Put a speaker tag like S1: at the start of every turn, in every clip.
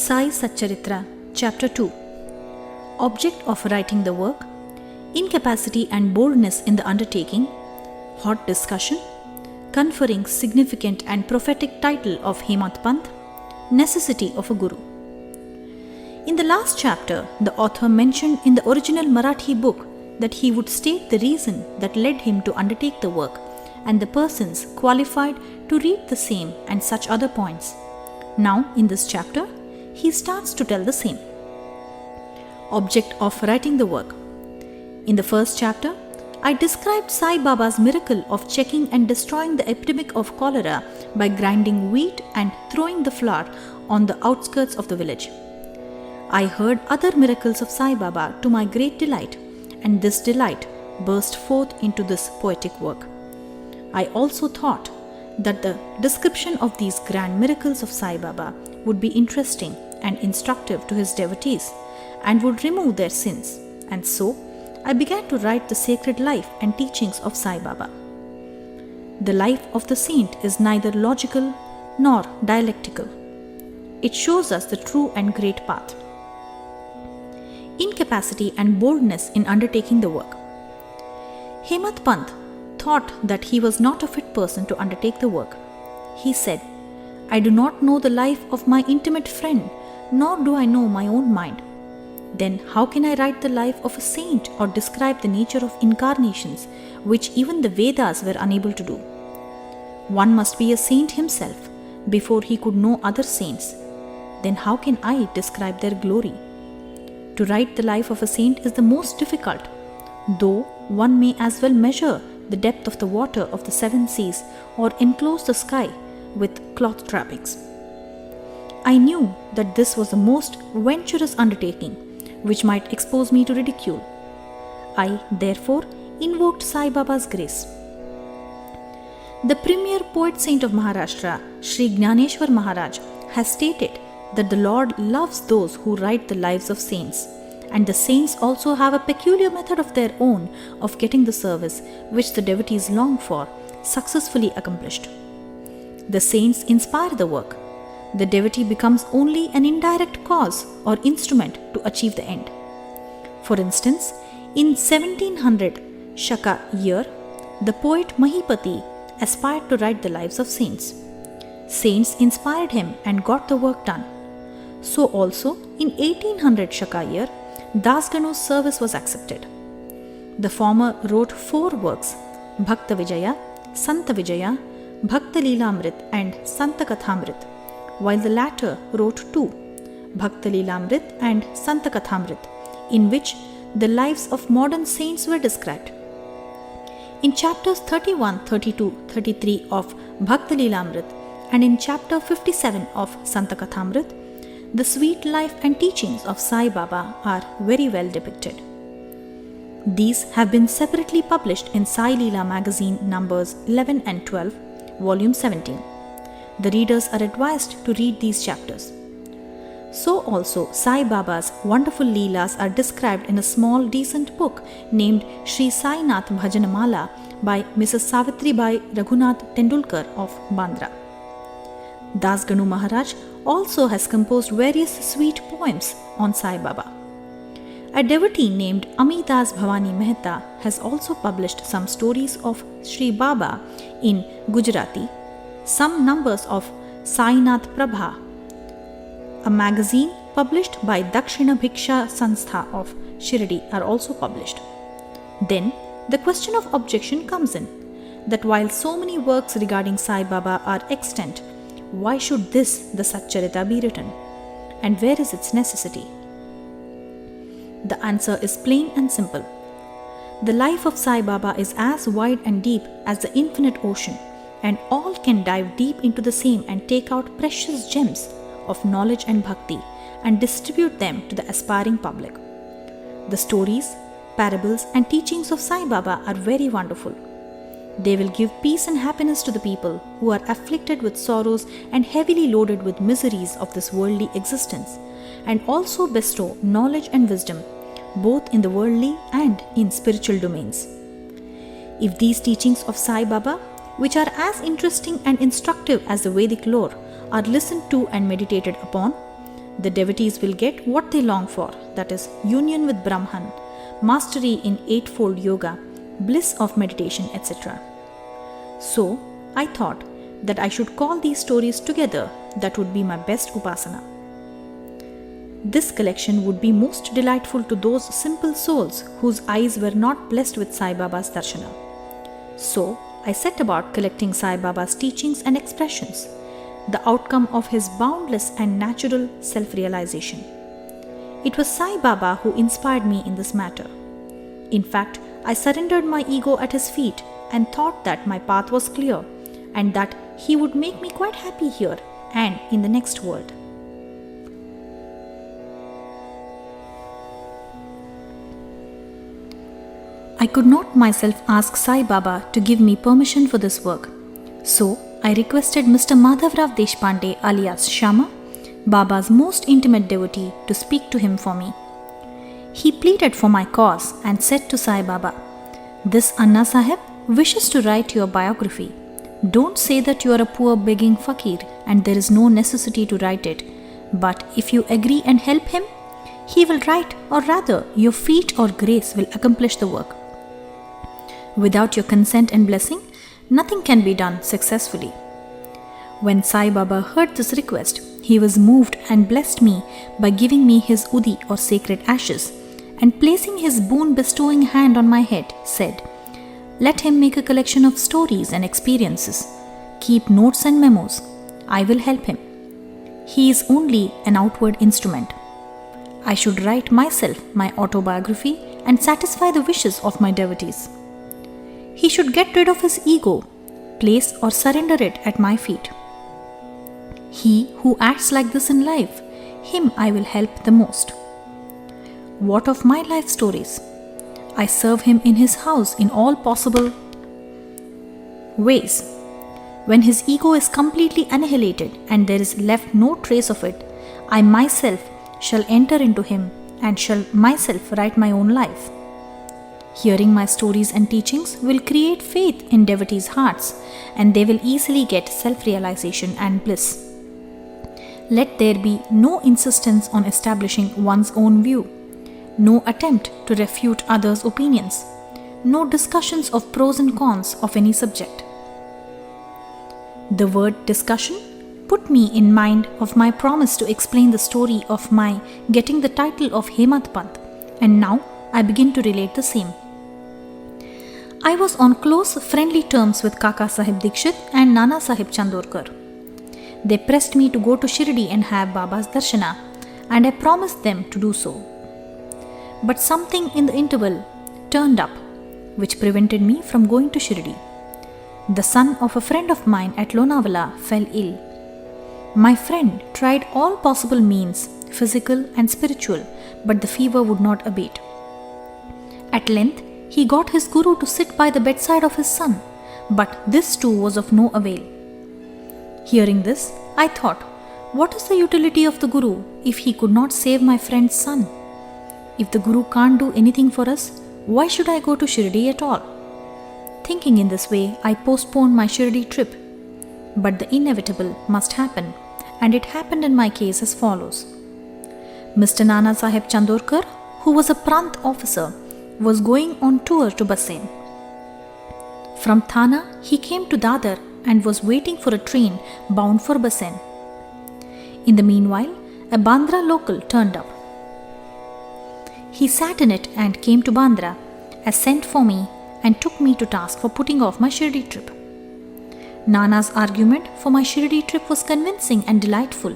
S1: Sai Satcharitra, Chapter 2. Object of writing the work, incapacity and boldness in the undertaking, hot discussion, conferring significant and prophetic title of Hemant Panth, necessity of a guru. In the last chapter, the author mentioned in the original Marathi book that he would state the reason that led him to undertake the work and the persons qualified to read the same and such other points. Now, in this chapter, he starts to tell the same. Object of writing the work. In the first chapter, I described Sai Baba's miracle of checking and destroying the epidemic of cholera by grinding wheat and throwing the flour on the outskirts of the village. I heard other miracles of Sai Baba to my great delight, and this delight burst forth into this poetic work. I also thought that the description of these grand miracles of Sai Baba would be interesting and instructive to his devotees and would remove their sins, and so I began to write the sacred life and teachings of Sai Baba. The life of the saint is neither logical nor dialectical. It shows us the true and great path. Incapacity and boldness in undertaking the work. Hemant Panth thought that he was not a fit person to undertake the work. He said, "I do not know the life of my intimate friend, nor do I know my own mind. Then how can I write the life of a saint or describe the nature of incarnations, which even the Vedas were unable to do? One must be a saint himself before he could know other saints. Then how can I describe their glory? To write the life of a saint is the most difficult, though one may as well measure the depth of the water of the seven seas or enclose the sky with cloth trappings. I knew that this was a most venturous undertaking, which might expose me to ridicule. I, therefore, invoked Sai Baba's grace. The premier poet saint of Maharashtra, Shri Gnaneshwar Maharaj, has stated that the Lord loves those who write the lives of saints, and the saints also have a peculiar method of their own of getting the service which the devotees long for successfully accomplished. The saints inspire the work. The devotee becomes only an indirect cause or instrument to achieve the end. For instance, in 1700 Shaka year, the poet Mahipati aspired to write the lives of saints. Saints inspired him and got the work done. So also in 1800 Shaka year, Dasganu's service was accepted. The former wrote 4 works, Bhakta Vijaya, Santa Vijaya, Bhakta Leelamrit and Santa Kathamrit, while the latter wrote 2, Bhakta Leelamrit and Santa Kathamrit, in which the lives of modern saints were described. In chapters 31, 32, 33 of Bhakta Leelamrit and in chapter 57 of Santa Kathamrit, the sweet life and teachings of Sai Baba are very well depicted. These have been separately published in Sai Leela magazine numbers 11 and 12, volume 17. The readers are advised to read these chapters. So also Sai Baba's wonderful Leelas are described in a small decent book named Shri Sai Bhajanamala by Mrs. Savitribai Raghunath Tendulkar of Bandra. Dasganu Maharaj also has composed various sweet poems on Sai Baba. A devotee named Amidas Bhavani Mehta has also published some stories of Shri Baba in Gujarati. Some numbers of Sainath Prabha, a magazine published by Dakshina Bhiksha Sanstha of Shirdi, are also published. Then the question of objection comes in, that while so many works regarding Sai Baba are extant, why should this, the Satcharitra, be written? And where is its necessity? The answer is plain and simple. The life of Sai Baba is as wide and deep as the infinite ocean, and all can dive deep into the same and take out precious gems of knowledge and bhakti and distribute them to the aspiring public. The stories, parables and teachings of Sai Baba are very wonderful. They will give peace and happiness to the people who are afflicted with sorrows and heavily loaded with miseries of this worldly existence, and also bestow knowledge and wisdom both in the worldly and in spiritual domains. If these teachings of Sai Baba, which are as interesting and instructive as the Vedic lore, are listened to and meditated upon, The devotees will get what they long for, that is, union with Brahman, mastery in eightfold yoga, bliss of meditation, etc. So, I thought that I should call these stories together. That would be my best upasana. This collection would be most delightful to those simple souls whose eyes were not blessed with Sai Baba's darshana. So, I set about collecting Sai Baba's teachings and expressions, the outcome of his boundless and natural self-realization. It was Sai Baba who inspired me in this matter. In fact, I surrendered my ego at his feet and thought that my path was clear and that he would make me quite happy here and in the next world. I could not myself ask Sai Baba to give me permission for this work. So, I requested Mr. Madhavrao Deshpande alias Sharma, Baba's most intimate devotee, to speak to him for me. He pleaded for my cause and said to Sai Baba, "This Anna Sahib wishes to write your biography. Don't say that you are a poor begging fakir and there is no necessity to write it. But if you agree and help him, he will write, or rather, your feet or grace will accomplish the work. Without your consent and blessing, nothing can be done successfully." When Sai Baba heard this request, he was moved and blessed me by giving me his udi or sacred ashes, and placing his boon-bestowing hand on my head, said, "Let him make a collection of stories and experiences. Keep notes and memos. I will help him. He is only an outward instrument. I should write myself my autobiography and satisfy the wishes of my devotees. He should get rid of his ego, place or surrender it at my feet. He who acts like this in life, him I will help the most. What of my life stories? I serve him in his house in all possible ways. When his ego is completely annihilated and there is left no trace of it, I myself shall enter into him and shall myself write my own life. Hearing my stories and teachings will create faith in devotees' hearts, and they will easily get self-realization and bliss. Let there be no insistence on establishing one's own view, no attempt to refute others' opinions, no discussions of pros and cons of any subject. The word discussion put me in mind of my promise to explain the story of my getting the title of Hemant Panth, and now I begin to relate the same. I was on close friendly terms with Kaka Sahib Dikshit and Nana Sahib Chandorkar. They pressed me to go to Shirdi and have Baba's darshana, and I promised them to do so. But something in the interval turned up, which prevented me from going to Shirdi. The son of a friend of mine at Lonavala fell ill. My friend tried all possible means, physical and spiritual, but the fever would not abate. At length, he got his guru to sit by the bedside of his son, but this too was of no avail. Hearing this, I thought, what is the utility of the guru if he could not save my friend's son? If the guru can't do anything for us, why should I go to Shirdi at all? Thinking in this way, I postponed my Shirdi trip. But the inevitable must happen, and it happened in my case as follows. Mr. Nana Sahib Chandorkar, who was a Prant officer, was going on tour to Bassein. From Thana, he came to Dadar and was waiting for a train bound for Bassein. In the meanwhile, a Bandra local turned up. He sat in it and came to Bandra, sent for me and took me to task for putting off my Shirdi trip. Nana's argument for my Shirdi trip was convincing and delightful,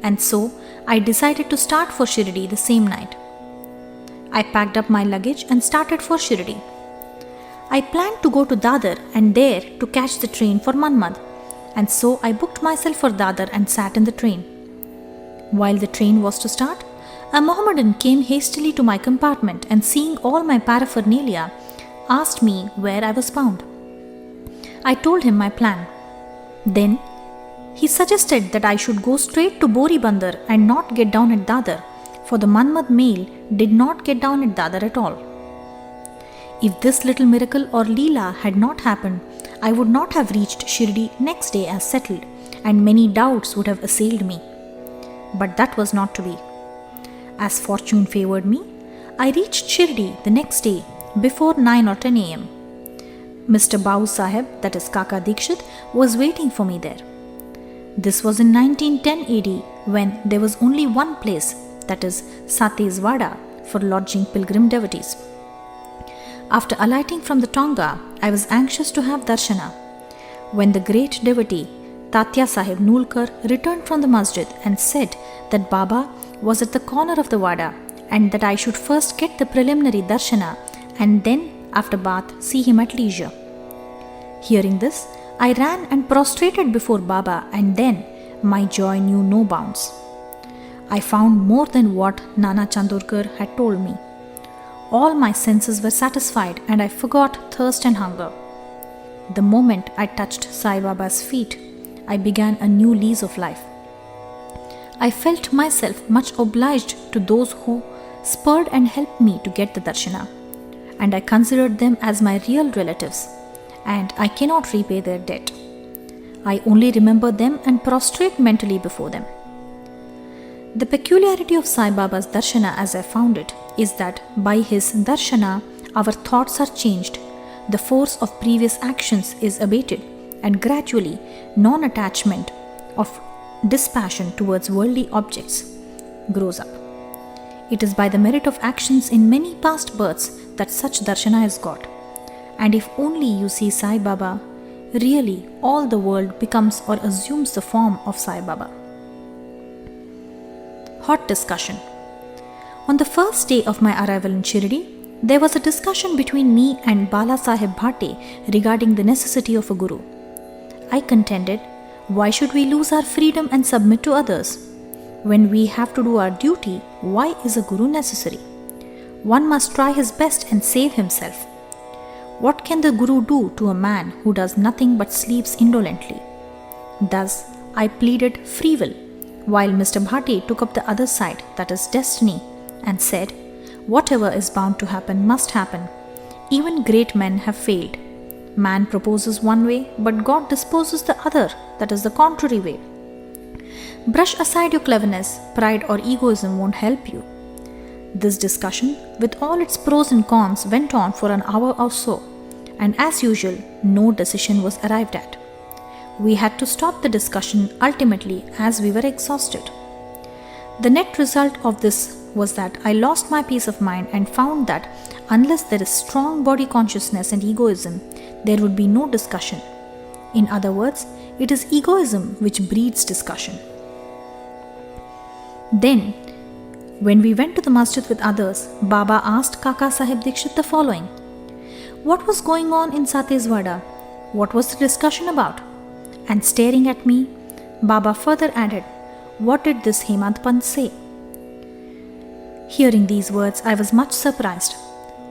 S1: and so I decided to start for Shirdi the same night. I packed up my luggage and started for Shirdi. I planned to go to Dadar and there to catch the train for Manmad, and so I booked myself for Dadar and sat in the train. While the train was to start, a Mohammedan came hastily to my compartment and, seeing all my paraphernalia, asked me where I was bound. I told him my plan. Then he suggested that I should go straight to Boribandar and not get down at Dadar, for the Manmad mail did not get down at Dadar at all. If this little miracle or Leela had not happened, I would not have reached Shirdi next day as settled, and many doubts would have assailed me. but that was not to be. As fortune favored me, I reached Shirdi the next day before 9 or 10 a.m. Mr. Bau Sahib, that is Kaka Dikshit, was waiting for me there. This was in 1910 AD, when there was only one place, that is Sateswada, for lodging pilgrim devotees. After alighting from the Tonga, I was anxious to have darshana. When the great devotee Tatya Sahib Nulkar returned from the masjid and said that Baba was at the corner of the Wada and that I should first get the preliminary darshana and then, after bath, see him at leisure. Hearing this, I ran and prostrated before Baba, and then my joy knew no bounds. I found more than what Nana Chandorkar had told me. All my senses were satisfied and I forgot thirst and hunger. The moment I touched Sai Baba's feet, I began a new lease of life. I felt myself much obliged to those who spurred and helped me to get the darshana, and I considered them as my real relatives, and I cannot repay their debt. I only remember them and prostrate mentally before them. The peculiarity of Sai Baba's darshana, as I found it, is that by his darshana, our thoughts are changed, the force of previous actions is abated, and gradually non-attachment of dispassion towards worldly objects grows up. It is by the merit of actions in many past births that such darshana is got. And if only you see Sai Baba, really all the world becomes or assumes the form of Sai Baba. Hot discussion. On the first day of my arrival in Shirdi, there was a discussion between me and Bala Sahib Bhate regarding the necessity of a guru. I contended, why should we lose our freedom and submit to others? When we have to do our duty, why is a guru necessary? One must try his best and save himself. What can the guru do to a man who does nothing but sleeps indolently? Thus, I pleaded free will, while Mr. Bhate took up the other side, that is destiny, and said, whatever is bound to happen must happen. Even great men have failed. Man proposes one way, but God disposes the other, that is the contrary way. Brush aside your cleverness, pride or egoism won't help you. This discussion, with all its pros and cons, went on for an hour or so, and as usual, no decision was arrived at. We had to stop the discussion ultimately as we were exhausted. The net result of this was that I lost my peace of mind and found that unless there is strong body consciousness and egoism, there would be no discussion. In other words, it is egoism which breeds discussion. Then, when we went to the masjid with others, Baba asked Kaka Sahib Dikshit the following: what was going on in Sateswada? What was the discussion about? And staring at me, Baba further added, what did this Hemant Pant say? Hearing these words, I was much surprised.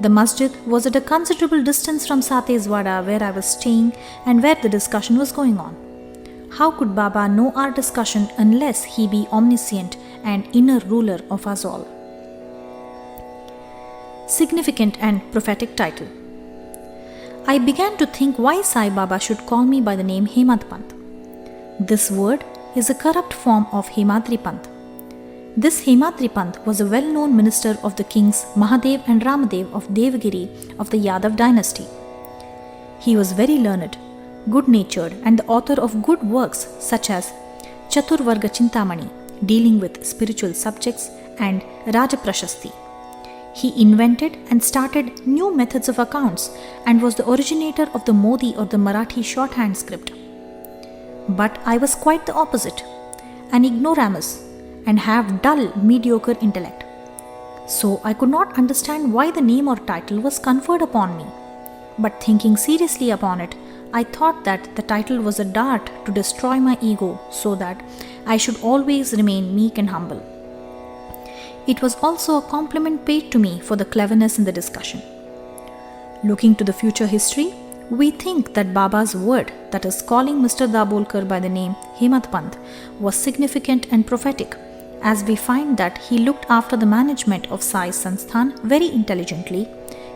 S1: The masjid was at a considerable distance from Sateswada, where I was staying and where the discussion was going on. How could Baba know our discussion unless he be omniscient and inner ruler of us all? Significant and prophetic title. I began to think why Sai Baba should call me by the name Hemant Pant. This word is a corrupt form of Hemadri Pant. This Hemadri Pant was a well-known minister of the kings Mahadev and Ramadev of Devagiri of the Yadav dynasty. He was very learned, good-natured and the author of good works such as Chaturvarga Chintamani, dealing with spiritual subjects, and Rajaprashasti. He invented and started new methods of accounts and was the originator of the Modi or the Marathi shorthand script. But I was quite the opposite, an ignoramus, and have dull, mediocre intellect. So I could not understand why the name or title was conferred upon me. But thinking seriously upon it, I thought that the title was a dart to destroy my ego so that I should always remain meek and humble. It was also a compliment paid to me for the cleverness in the discussion. Looking to the future history, we think that Baba's word, that is calling Mr. Dabolkar by the name Hemant Pant, was significant and prophetic, as we find that he looked after the management of Sai Sansthan very intelligently,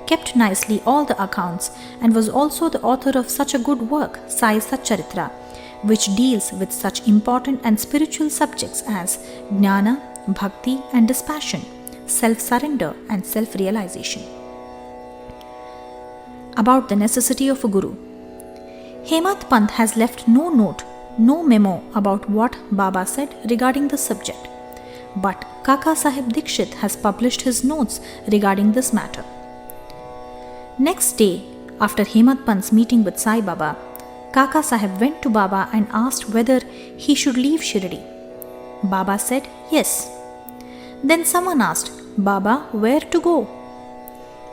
S1: kept nicely all the accounts, and was also the author of such a good work, Sai Satcharitra, which deals with such important and spiritual subjects as Jnana, Bhakti and dispassion, self-surrender and self-realization. About the necessity of a Guru. Hemant Pant has left no note, no memo about what Baba said regarding this subject, but Kaka Sahib Dikshit has published his notes regarding this matter. Next day, after Hemant Pant's meeting with Sai Baba, Kaka Sahib went to Baba and asked whether he should leave Shirdi. Baba said yes. Then someone asked, Baba, where to go?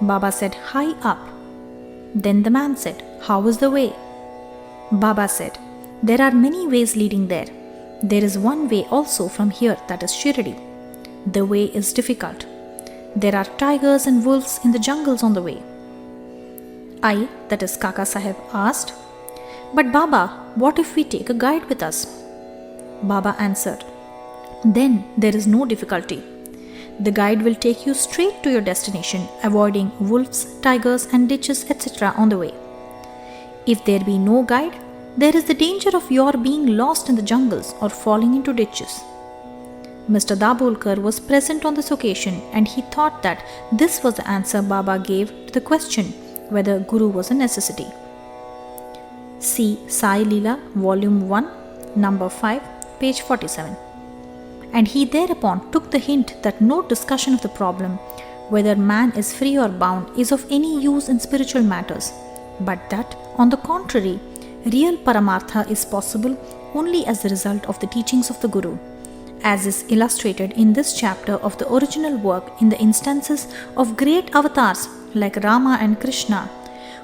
S1: Baba said, high up. Then the man said, how is the way? Baba said, there are many ways leading there. There is one way also from here, that is Shirdi. The way is difficult. There are tigers and wolves in the jungles on the way. I, that is Kaka Sahib, asked, but Baba, what if we take a guide with us? Baba answered, then there is no difficulty. The guide will take you straight to your destination, avoiding wolves, tigers and ditches, etc. on the way. If there be no guide, there is the danger of your being lost in the jungles or falling into ditches. Mr. Dabholkar was present on this occasion and he thought that this was the answer Baba gave to the question whether Guru was a necessity. See Sai Leela, Volume 1, Number 5, page 47. And he thereupon took the hint that no discussion of the problem whether man is free or bound is of any use in spiritual matters, but that, on the contrary, real Paramartha is possible only as the result of the teachings of the Guru, as is illustrated in this chapter of the original work in the instances of great avatars like Rama and Krishna,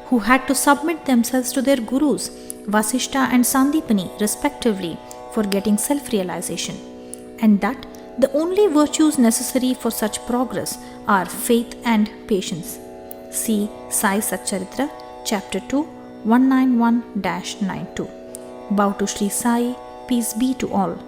S1: who had to submit themselves to their Gurus, Vasishta and Sandipani respectively, for getting self-realization, and that the only virtues necessary for such progress are faith and patience. See Sai Satcharitra, Chapter 2, 191-92. Bow to Shri Sai, peace be to all.